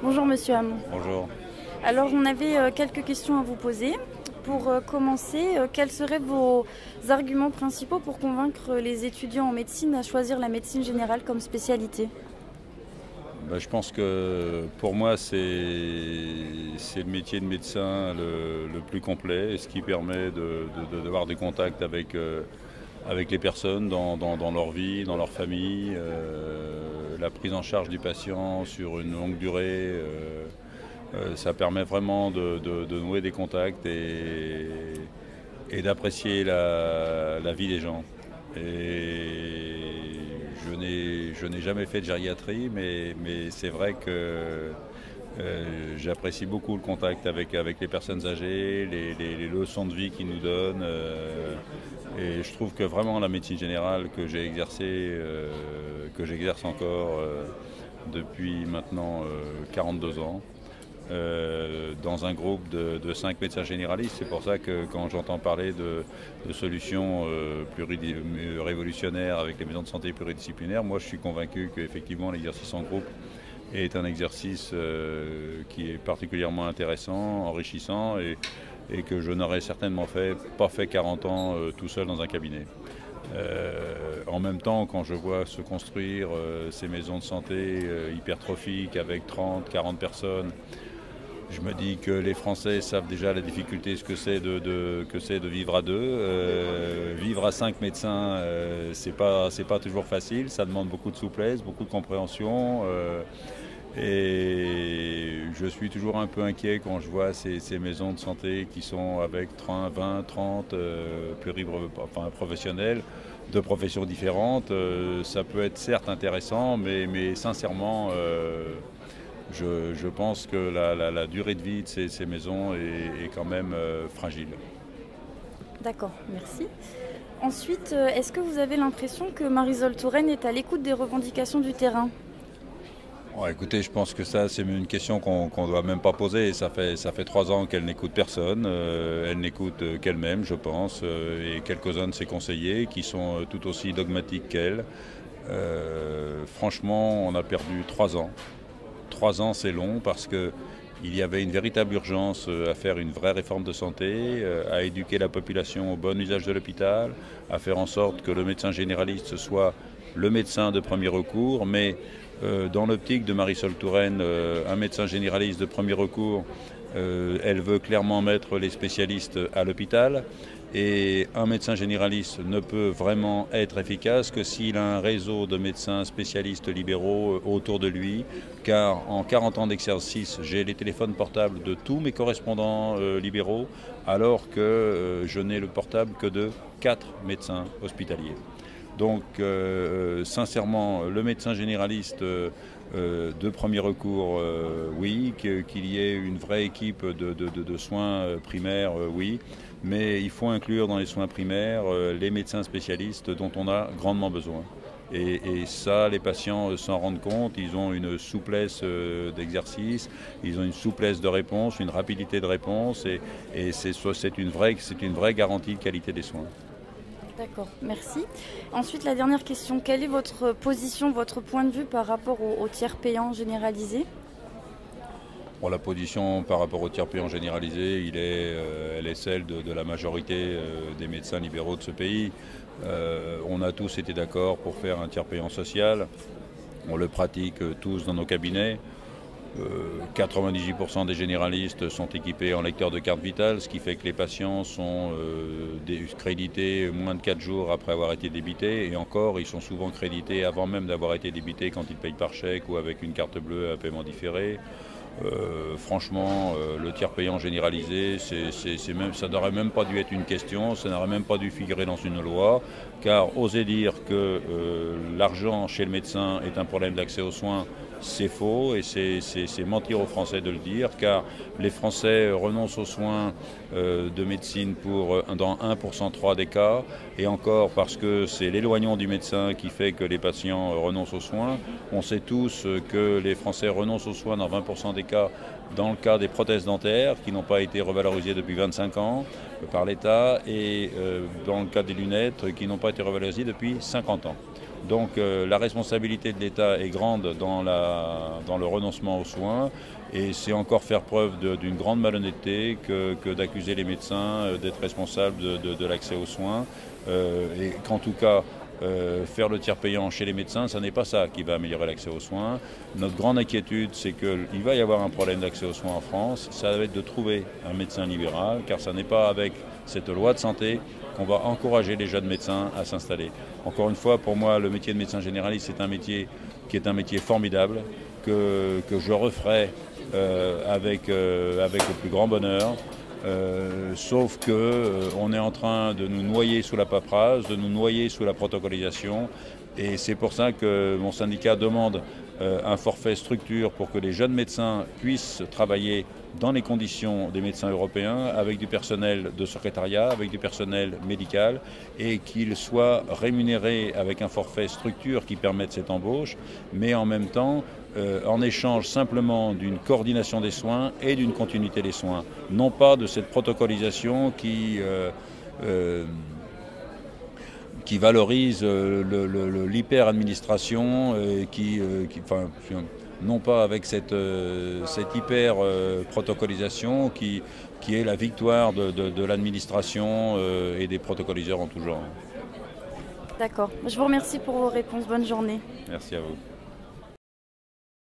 Bonjour Monsieur Hamon. Bonjour. Alors on avait quelques questions à vous poser. Pour commencer, quels seraient vos arguments principaux pour convaincre les étudiants en médecine à choisir la médecine générale comme spécialité? Je pense que pour moi c'est le métier de médecin le plus complet, et ce qui permet d'avoir des contacts avec les personnes dans leur vie, dans leur famille, la prise en charge du patient sur une longue durée. Ça permet vraiment de nouer des contacts et d'apprécier la vie des gens. Et je n'ai jamais fait de gériatrie, mais c'est vrai que j'apprécie beaucoup le contact avec les personnes âgées, les leçons de vie qu'ils nous donnent. Et je trouve que vraiment la médecine générale que j'ai exercée, que j'exerce encore depuis maintenant 42 ans, dans un groupe de 5 médecins généralistes. C'est pour ça que quand j'entends parler de solutions révolutionnaires avec les maisons de santé pluridisciplinaires, moi je suis convaincu qu'effectivement l'exercice en groupe est un exercice qui est particulièrement intéressant, enrichissant, et que je n'aurais certainement pas fait 40 ans tout seul dans un cabinet. En même temps, quand je vois se construire ces maisons de santé hypertrophiques avec 30, 40 personnes, je me dis que les Français savent déjà la difficulté, ce que c'est de vivre à deux. Vivre à 5 médecins, c'est pas toujours facile. Ça demande beaucoup de souplesse, beaucoup de compréhension. Et je suis toujours un peu inquiet quand je vois ces maisons de santé qui sont avec 20, 30 professionnels de professions différentes. Ça peut être certes intéressant, mais sincèrement, je pense que la durée de vie de ces maisons est quand même fragile. D'accord, merci. Ensuite, est-ce que vous avez l'impression que Marisol Touraine est à l'écoute des revendications du terrain? Écoutez, je pense que ça, c'est une question qu'on ne doit même pas poser. Ça fait 3 ans qu'elle n'écoute personne. Elle n'écoute qu'elle-même, je pense, et quelques-uns de ses conseillers qui sont tout aussi dogmatiques qu'elle. Franchement, on a perdu 3 ans. 3 ans, c'est long parce qu'il y avait une véritable urgence à faire une vraie réforme de santé, à éduquer la population au bon usage de l'hôpital, à faire en sorte que le médecin généraliste soit le médecin de premier recours, mais dans l'optique de Marisol Touraine, un médecin généraliste de premier recours, elle veut clairement mettre les spécialistes à l'hôpital. Et un médecin généraliste ne peut vraiment être efficace que s'il a un réseau de médecins spécialistes libéraux autour de lui, car en 40 ans d'exercice, j'ai les téléphones portables de tous mes correspondants libéraux, alors que je n'ai le portable que de 4 médecins hospitaliers. Donc, sincèrement, le médecin généraliste de premier recours, oui, qu'il y ait une vraie équipe de soins primaires, oui, mais il faut inclure dans les soins primaires les médecins spécialistes dont on a grandement besoin. Et ça, les patients s'en rendent compte, ils ont une souplesse d'exercice, ils ont une souplesse de réponse, une rapidité de réponse, et c'est une vraie garantie de qualité des soins. D'accord, merci. Ensuite, la dernière question. Quelle est votre position, votre point de vue par rapport au tiers payant généralisé? La position par rapport au tiers payant généralisé, elle est celle de la majorité des médecins libéraux de ce pays. On a tous été d'accord pour faire un tiers payant social. On le pratique tous dans nos cabinets. 98% des généralistes sont équipés en lecteur de carte vitale, ce qui fait que les patients sont crédités moins de 4 jours après avoir été débités, et encore, ils sont souvent crédités avant même d'avoir été débités quand ils payent par chèque ou avec une carte bleue à paiement différé. Franchement, le tiers payant généralisé, ça n'aurait même pas dû être une question, ça n'aurait même pas dû figurer dans une loi, car oser dire que l'argent chez le médecin est un problème d'accès aux soins, c'est faux, et c'est mentir aux Français de le dire, car les Français renoncent aux soins de médecine dans 1% des cas, et encore parce que c'est l'éloignement du médecin qui fait que les patients renoncent aux soins. On sait tous que les Français renoncent aux soins dans 20% des cas, dans le cas des prothèses dentaires qui n'ont pas été revalorisées depuis 25 ans par l'État, et dans le cas des lunettes qui n'ont pas été revalorisées depuis 50 ans. Donc la responsabilité de l'État est grande dans le renoncement aux soins, et c'est encore faire preuve d'une grande malhonnêteté que d'accuser les médecins d'être responsables de l'accès aux soins, et qu'en tout cas faire le tiers payant chez les médecins, ce n'est pas ça qui va améliorer l'accès aux soins. Notre grande inquiétude, c'est qu'il va y avoir un problème d'accès aux soins en France. Ça va être de trouver un médecin libéral, car ce n'est pas avec cette loi de santé qu'on va encourager les jeunes médecins à s'installer. Encore une fois, pour moi, le métier de médecin généraliste, c'est un métier qui est un métier formidable, que je referai avec le plus grand bonheur. Sauf qu'on est en train de nous noyer sous la paperasse, de nous noyer sous la protocolisation, et c'est pour ça que mon syndicat demande un forfait structure pour que les jeunes médecins puissent travailler dans les conditions des médecins européens, avec du personnel de secrétariat, avec du personnel médical, et qu'ils soient rémunérés avec un forfait structure qui permette cette embauche, mais en même temps en échange simplement d'une coordination des soins et d'une continuité des soins, non pas de cette protocolisation qui valorise l'hyper-administration, non pas avec cette hyper-protocolisation qui est la victoire de l'administration et des protocoliseurs en tout genre. D'accord. Je vous remercie pour vos réponses. Bonne journée. Merci à vous.